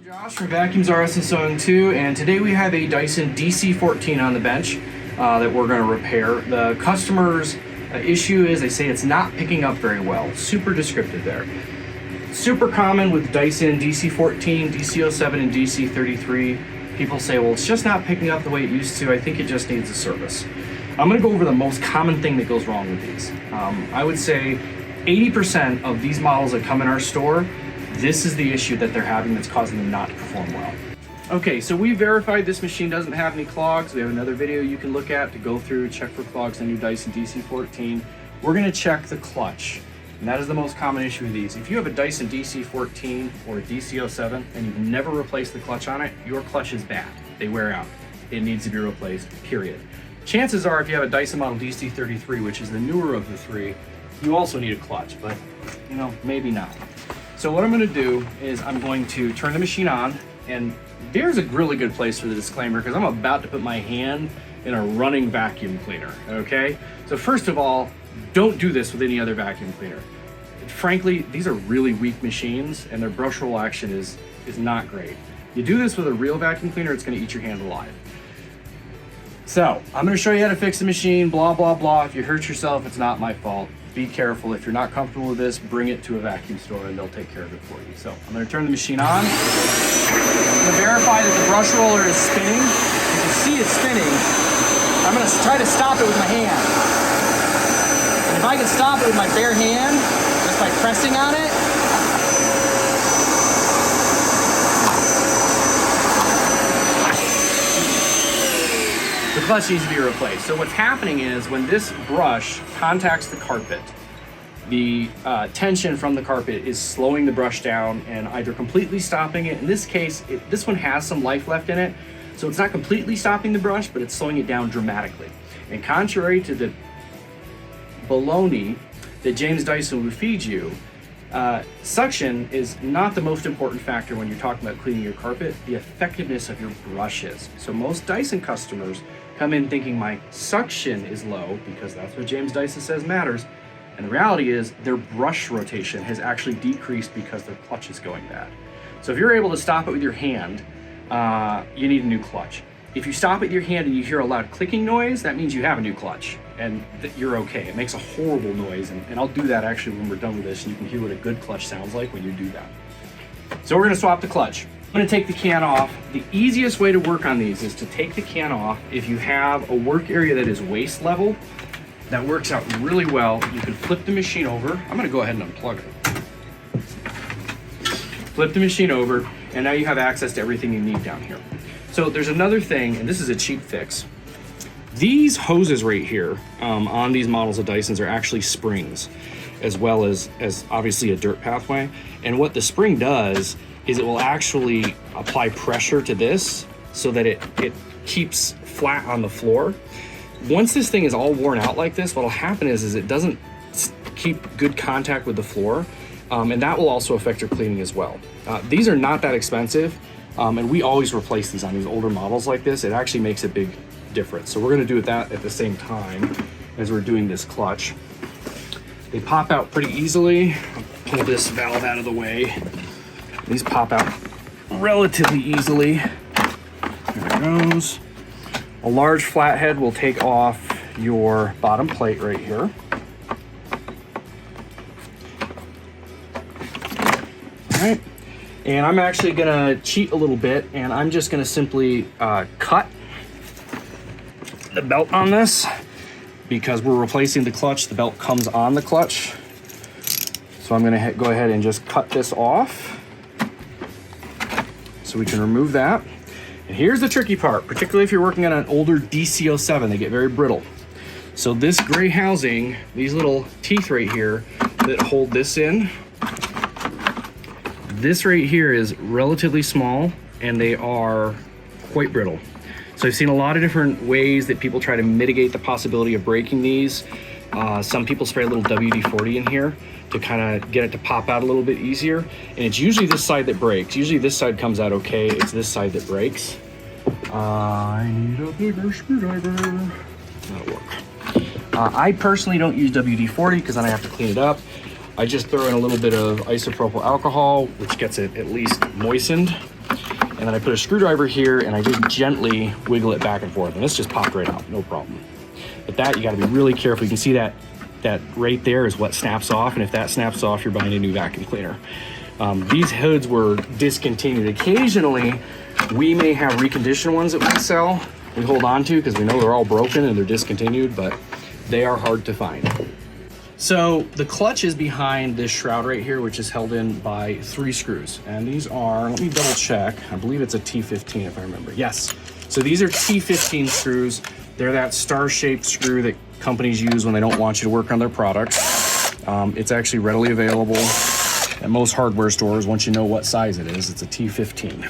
Josh from Vacuums RS and Sewing 2, and today we have a Dyson DC14 on the bench that we're going to repair. The customer's issue is they say it's not picking up very well. Super descriptive there. Super common with Dyson DC14, DC07 and DC14. People say, well, it's just not picking up the way it used to. I think it just needs a service. I'm going to go over the most common thing that goes wrong with these. I would say 80% of these models that come in our store, this is the issue that they're having that's causing them not to perform well. Okay, so we verified this machine doesn't have any clogs. We have another video you can look at to go through, check for clogs on your Dyson DC14. We're gonna check the clutch, and that is the most common issue with these. If you have a Dyson DC14 or a DC07 and you've never replaced the clutch on it, your clutch is bad. They wear out. It needs to be replaced, period. Chances are if you have a Dyson model DC33, which is the newer of the three, you also need a clutch, but you know, maybe not. So what I'm going to do is I'm going to turn the machine on, and there's a really good place for the disclaimer because I'm about to put my hand in a running vacuum cleaner, okay? So first of all, don't do this with any other vacuum cleaner. Frankly, these are really weak machines and their brush roll action is not great. You do this with a real vacuum cleaner, it's going to eat your hand alive. So I'm going to show you how to fix the machine, blah, blah, blah. If you hurt yourself, it's not my fault. Be careful. If you're not comfortable with this, bring it to a vacuum store and they'll take care of it for you. So I'm going to turn the machine on. I'm going to verify that the brush roller is spinning. You can see it's spinning. I'm going to try to stop it with my hand. And if I can stop it with my bare hand, just by pressing on it, the clutch needs to be replaced. So what's happening is when this brush contacts the carpet, the tension from the carpet is slowing the brush down and either completely stopping it. In this case, this one has some life left in it, so it's not completely stopping the brush, but it's slowing it down dramatically. And contrary to the baloney that James Dyson would feed you, suction is not the most important factor when you're talking about cleaning your carpet. The effectiveness of your brushes. So most Dyson customers come in thinking my suction is low because that's what James Dyson says matters. And the reality is their brush rotation has actually decreased because their clutch is going bad. So if you're able to stop it with your hand, you need a new clutch. If you stop it with your hand and you hear a loud clicking noise, that means you have a new clutch and you're okay. It makes a horrible noise, and I'll do that actually when we're done with this, and you can hear what a good clutch sounds like when you do that. So we're gonna swap the clutch. I'm gonna take the can off. The easiest way to work on these is to take the can off. If you have a work area that is waist level, that works out really well. You can flip the machine over. I'm gonna go ahead and unplug it. Flip the machine over, and now you have access to everything you need down here. So there's another thing, and this is a cheap fix. These hoses right here on these models of Dysons are actually springs, as well as obviously a dirt pathway. And what the spring does is it will actually apply pressure to this so that it keeps flat on the floor. Once this thing is all worn out like this, what'll happen is it doesn't keep good contact with the floor, and that will also affect your cleaning as well. These are not that expensive, and we always replace these on these older models like this. It actually makes a big difference. So we're gonna do that at the same time as we're doing this clutch. They pop out pretty easily. I'll pull this valve out of the way. These pop out relatively easily. There it goes. A large flathead will take off your bottom plate right here. All right. And I'm actually gonna cheat a little bit, and I'm just gonna simply cut the belt on this because we're replacing the clutch. The belt comes on the clutch. So I'm gonna go ahead and just cut this off so we can remove that. And here's the tricky part, particularly if you're working on an older DC07, they get very brittle. So this gray housing, these little teeth right here that hold this in, this right here is relatively small and they are quite brittle. So I've seen a lot of different ways that people try to mitigate the possibility of breaking these. Some people spray a little WD-40 in here to kind of get it to pop out a little bit easier. And it's usually this side that breaks. Usually this side comes out okay. It's this side that breaks. I need a bigger screwdriver. That'll work. I personally don't use WD-40 because then I have to clean it up. I just throw in a little bit of isopropyl alcohol, which gets it at least moistened. And then I put a screwdriver here and I just gently wiggle it back and forth, and this just popped right out, no problem. But that, you gotta be really careful. You can see that right there is what snaps off, and if that snaps off, you're buying a new vacuum cleaner. These hoods were discontinued. Occasionally, we may have reconditioned ones that we sell, we hold on to because we know they're all broken and they're discontinued, but they are hard to find. So the clutch is behind this shroud right here, which is held in by 3 screws. And these are, let me double check. I believe it's a T15 if I remember. Yes. So these are T15 screws. They're that star-shaped screw that companies use when they don't want you to work on their products. It's actually readily available at most hardware stores once you know what size it is. It's a T15.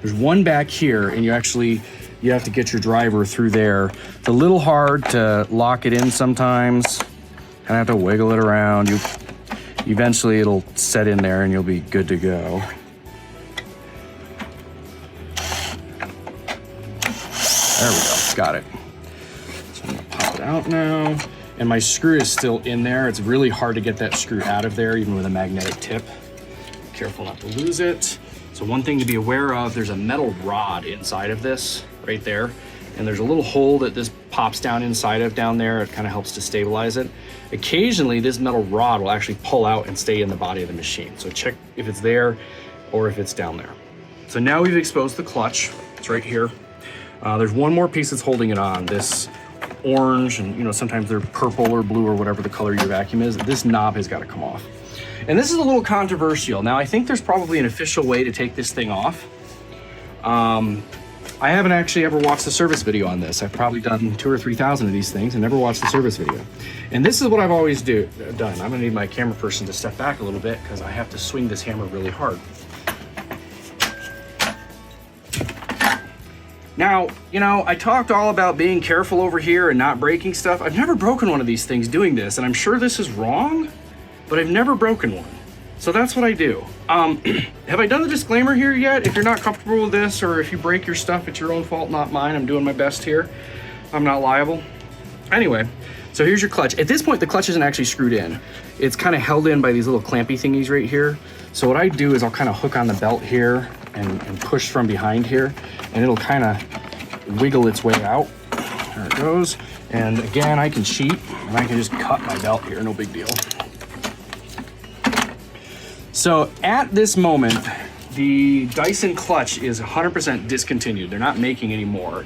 There's one back here, and you have to get your driver through there. It's a little hard to lock it in sometimes. Kind of have to wiggle it around. Eventually it'll set in there and you'll be good to go. There we go, got it. So I'm gonna pop it out now. And my screw is still in there. It's really hard to get that screw out of there, even with a magnetic tip. Careful not to lose it. So one thing to be aware of, there's a metal rod inside of this, right there. And there's a little hole that this pops down inside of down there. It kind of helps to stabilize it. Occasionally, this metal rod will actually pull out and stay in the body of the machine. So check if it's there or if it's down there. So now we've exposed the clutch. It's right here. There's one more piece that's holding it on. This orange, and sometimes they're purple or blue or whatever the color your vacuum is. This knob has got to come off. And this is a little controversial. Now, I think there's probably an official way to take this thing off. I haven't actually ever watched the service video on this. I've probably done 2,000 or 3,000 of these things and never watched the service video. And this is what I've always done. I'm gonna need my camera person to step back a little bit because I have to swing this hammer really hard. Now, I talked all about being careful over here and not breaking stuff. I've never broken one of these things doing this, and I'm sure this is wrong, but I've never broken one. So that's what I do. Have I done the disclaimer here yet? If you're not comfortable with this, or if you break your stuff, it's your own fault, not mine. I'm doing my best here. I'm not liable. Anyway, so here's your clutch. At this point, the clutch isn't actually screwed in. It's kind of held in by these little clampy thingies right here. So what I do is I'll kind of hook on the belt here and push from behind here, and it'll kind of wiggle its way out. There it goes. And again, I can cheat, and I can just cut my belt here, no big deal. So at this moment, the Dyson clutch is 100% discontinued. They're not making any more.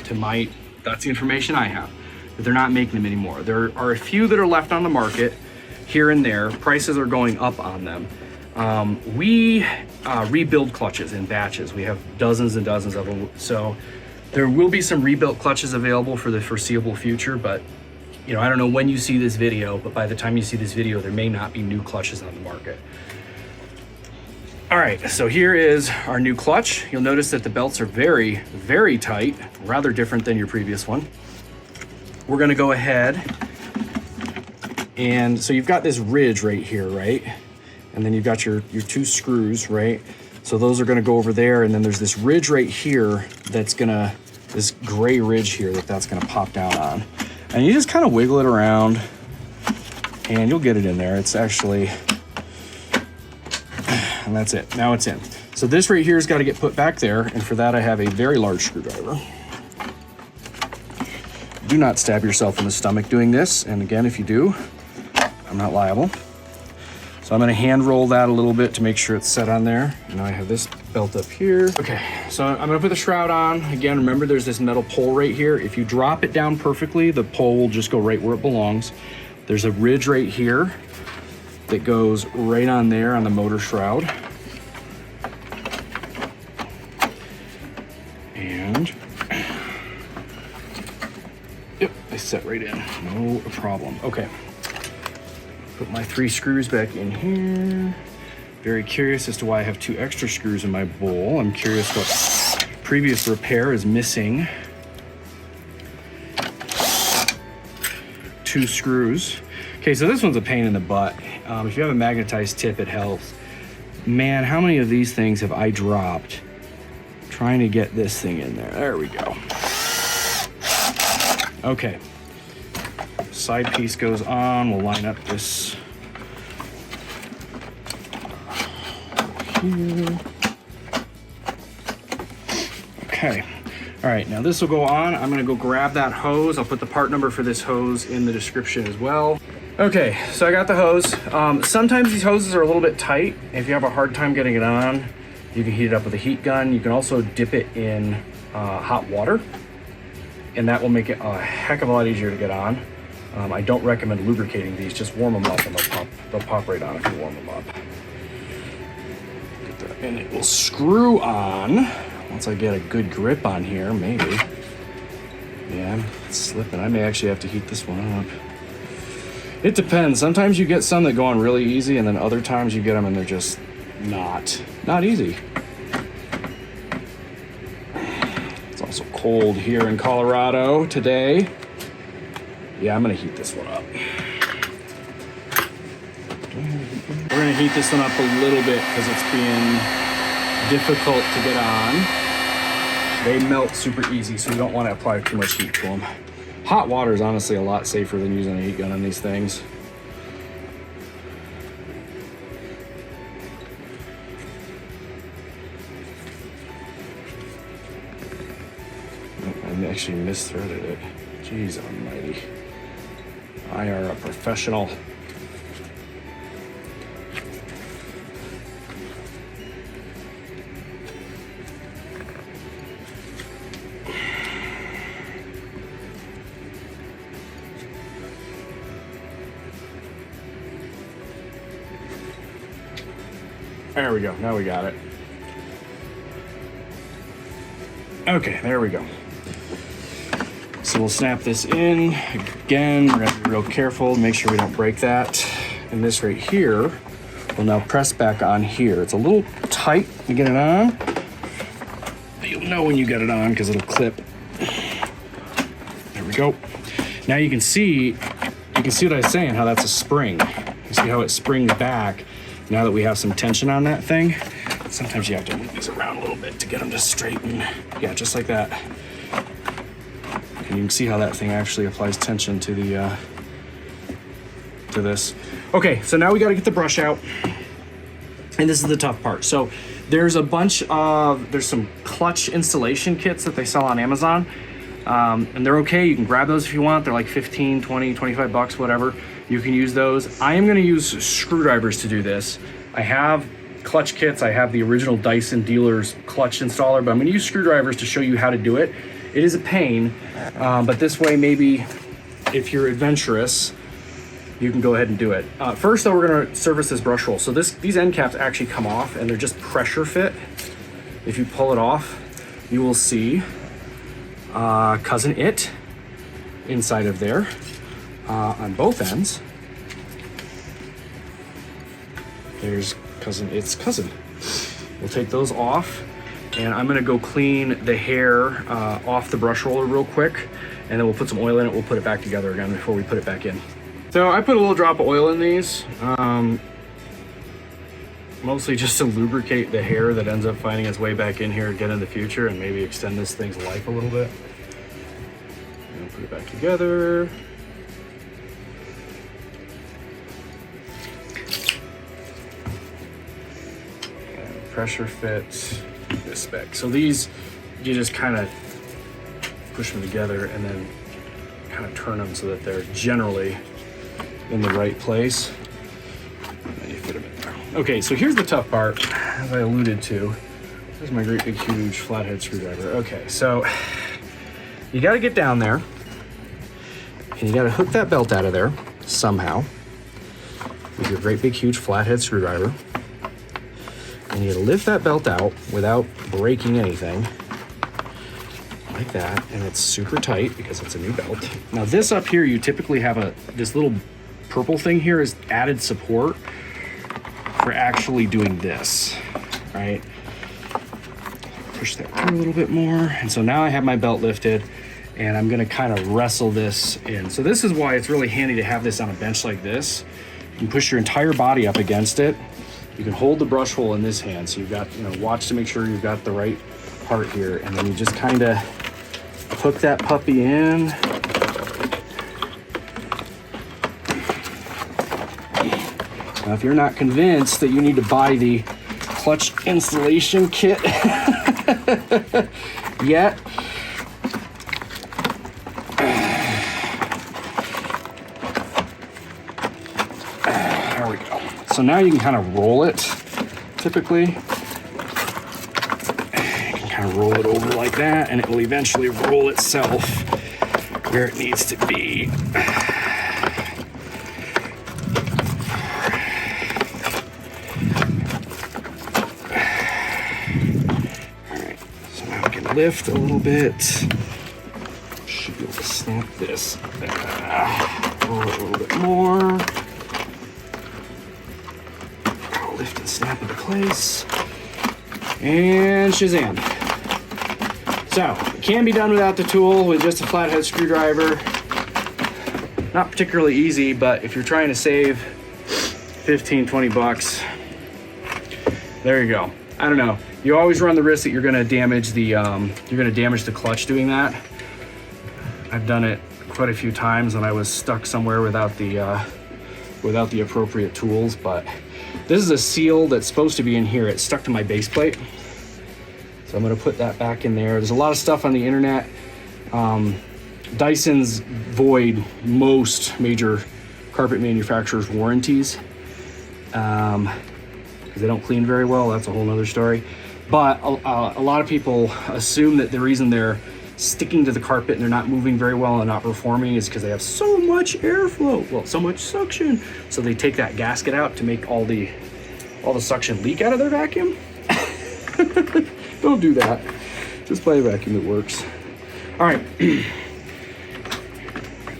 That's the information I have. But they're not making them anymore. There are a few that are left on the market here and there. Prices are going up on them. We rebuild clutches in batches. We have dozens and dozens of them. So there will be some rebuilt clutches available for the foreseeable future, but I don't know when you see this video, but by the time you see this video, there may not be new clutches on the market. All right, so here is our new clutch. You'll notice that the belts are very, very tight, rather different than your previous one. We're gonna go ahead, and so you've got this ridge right here, right? And then you've got your 2 screws, right? So those are gonna go over there, and then there's this ridge right here this gray ridge here that's gonna pop down on. And you just kind of wiggle it around, and you'll get it in there. It's actually, and that's it. Now it's in. So this right here has got to get put back there, and for that I have a very large screwdriver. Do not stab yourself in the stomach doing this, and again, if you do, I'm not liable. So I'm going to hand roll that a little bit to make sure it's set on there. And now I have this belt up here. Okay, so I'm going to put the shroud on. Again, remember there's this metal pole right here. If you drop it down perfectly, the pole will just go right where it belongs. There's a ridge right here that goes right on there on the motor shroud. And, yep, they set right in, no problem. Okay, put my 3 screws back in here. Very curious as to why I have 2 extra screws in my bowl. I'm curious what previous repair is missing. 2 screws. Okay, so this one's a pain in the butt. If you have a magnetized tip, it helps. Man, how many of these things have I dropped trying to get this thing in there? There we go. Okay. Side piece goes on. We'll line up this here. Okay. All right, now this will go on. I'm gonna go grab that hose. I'll put the part number for this hose in the description as well. Okay, so I got the hose. Sometimes these hoses are a little bit tight. If you have a hard time getting it on, you can heat it up with a heat gun. You can also dip it in hot water, and that will make it a heck of a lot easier to get on. I don't recommend lubricating these. Just warm them up and they'll pop right on if you warm them up. And it will screw on once I get a good grip on here, maybe. Yeah, it's slipping. I may actually have to heat this one up. It depends. Sometimes you get some that go on really easy, and then other times you get them and they're just not easy. It's also cold here in Colorado today. Yeah, I'm gonna heat this one up. We're gonna heat this one up a little bit because it's being difficult to get on. They melt super easy, so you don't want to apply too much heat to them. Hot water is honestly a lot safer than using a heat gun on these things. I actually misthreaded it. Jeez almighty. I are a professional. There we go, now we got it. Okay, there we go. So we'll snap this in. Again, we're gonna be real careful, make sure we don't break that. And this right here will now press back on here. It's a little tight to get it on. You'll know when you get it on because it'll clip. There we go. Now you can see what I was saying, how that's a spring. You see how it springs back now that we have some tension on that thing. Sometimes you have to move these around a little bit to get them to straighten. Yeah, just like that. And you can see how that thing actually applies tension to the to this. Okay, so now we got to get the brush out, and this is the tough part. So there's some clutch installation kits that they sell on Amazon, and they're okay. You can grab those if you want. They're like 15, 20, 25 bucks, whatever. You can use those. I am going to use screwdrivers to do this. I have clutch kits. I have the original Dyson dealer's clutch installer, but I'm going to use screwdrivers to show you how to do it. It is a pain, but this way, maybe if you're adventurous, you can go ahead and do it. First, though, we're going to service this brush roll. So these end caps actually come off, and they're just pressure fit. If you pull it off, you will see Cousin It inside of there. On both ends, there's Cousin It's cousin. We'll take those off, and I'm gonna go clean the hair off the brush roller real quick, and then we'll put some oil in it. We'll put it back together again before we put it back in. So I put a little drop of oil in these, mostly just to lubricate the hair that ends up finding its way back in here again in the future, and maybe extend this thing's life a little bit. And put it back together. Pressure fit this spec. So these, you just kind of push them together and then kind of turn them so that they're generally in the right place. And then you fit them in there. Okay, so here's the tough part, as I alluded to. Here's my great big huge flathead screwdriver. Okay, so you got to get down there and you got to hook that belt out of there somehow with your great big huge flathead screwdriver. And you lift that belt out without breaking anything, like that, and it's super tight because it's a new belt. Now this up here, you typically have this little purple thing here is added support for actually doing this, right? Push that through a little bit more, and so now I have my belt lifted, and I'm gonna kind of wrestle this in. So this is why it's really handy to have this on a bench like this. You can push your entire body up against it. You can hold the brush hole in this hand, so you've got, watch to make sure you've got the right part here, and then you just kind of hook that puppy in. Now, if you're not convinced that you need to buy the clutch installation kit, yet. There we go. So now you can kind of roll it, typically. You can kind of roll it over like that, and it will eventually roll itself where it needs to be. Lift a little bit. Should be able to snap this. Roll it a little bit more. Lift and snap into place. And Shazam. So, it can be done without the tool with just a flathead screwdriver. Not particularly easy, but if you're trying to save 15, 20 bucks, there you go. I don't know. You always run the risk that you're going to damage the clutch doing that. I've done it quite a few times when I was stuck somewhere without the appropriate tools. But this is a seal that's supposed to be in here. It's stuck to my base plate, so I'm going to put that back in there. There's a lot of stuff on the internet. Dyson's void most major carpet manufacturers' warranties. Because they don't clean very well. That's a whole nother story. But a lot of people assume that the reason they're sticking to the carpet and they're not moving very well and not performing is because they have so much airflow, well, so much suction. So they take that gasket out to make all the suction leak out of their vacuum. Don't do that. Just buy a vacuum that works. All right. Put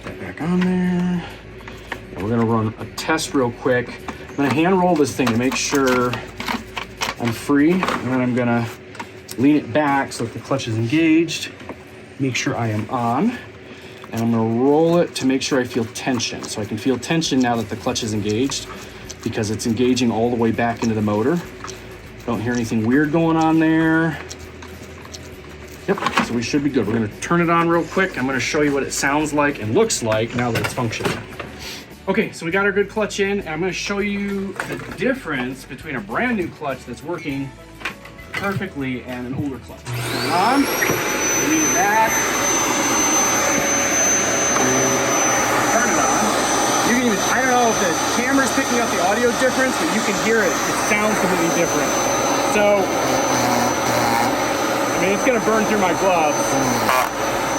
that back on there. And we're gonna run a test real quick. I'm gonna hand roll this thing to make sure I'm free, and then I'm gonna lean it back so that the clutch is engaged, make sure I am on, and I'm gonna roll it to make sure I feel tension. So I can feel tension now that the clutch is engaged because it's engaging all the way back into the motor. Don't hear anything weird going on there. Yep, so we should be good. We're gonna turn it on real quick. I'm gonna show you what it sounds like and looks like now that it's functioning. Okay, so we got our good clutch in, and I'm gonna show you the difference between a brand new clutch that's working perfectly and an older clutch. Turn it on, lean it back, turn it on. You can even, I don't know if the camera's picking up the audio difference, but you can hear it. It sounds completely different. So, I mean, it's gonna burn through my gloves.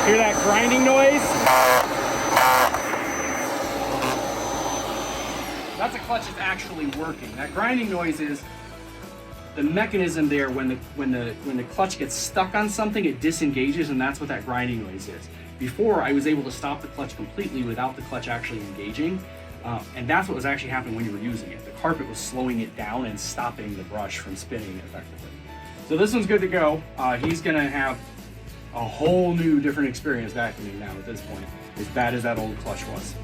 Hear that grinding noise? That's a clutch that's actually working. That grinding noise is the mechanism there. When the clutch gets stuck on something, it disengages, and that's what that grinding noise is. Before, I was able to stop the clutch completely without the clutch actually engaging, and that's what was actually happening when you were using it. The carpet was slowing it down and stopping the brush from spinning effectively. So this one's good to go. He's gonna have a whole new different experience vacuuming now at this point, as bad as that old clutch was.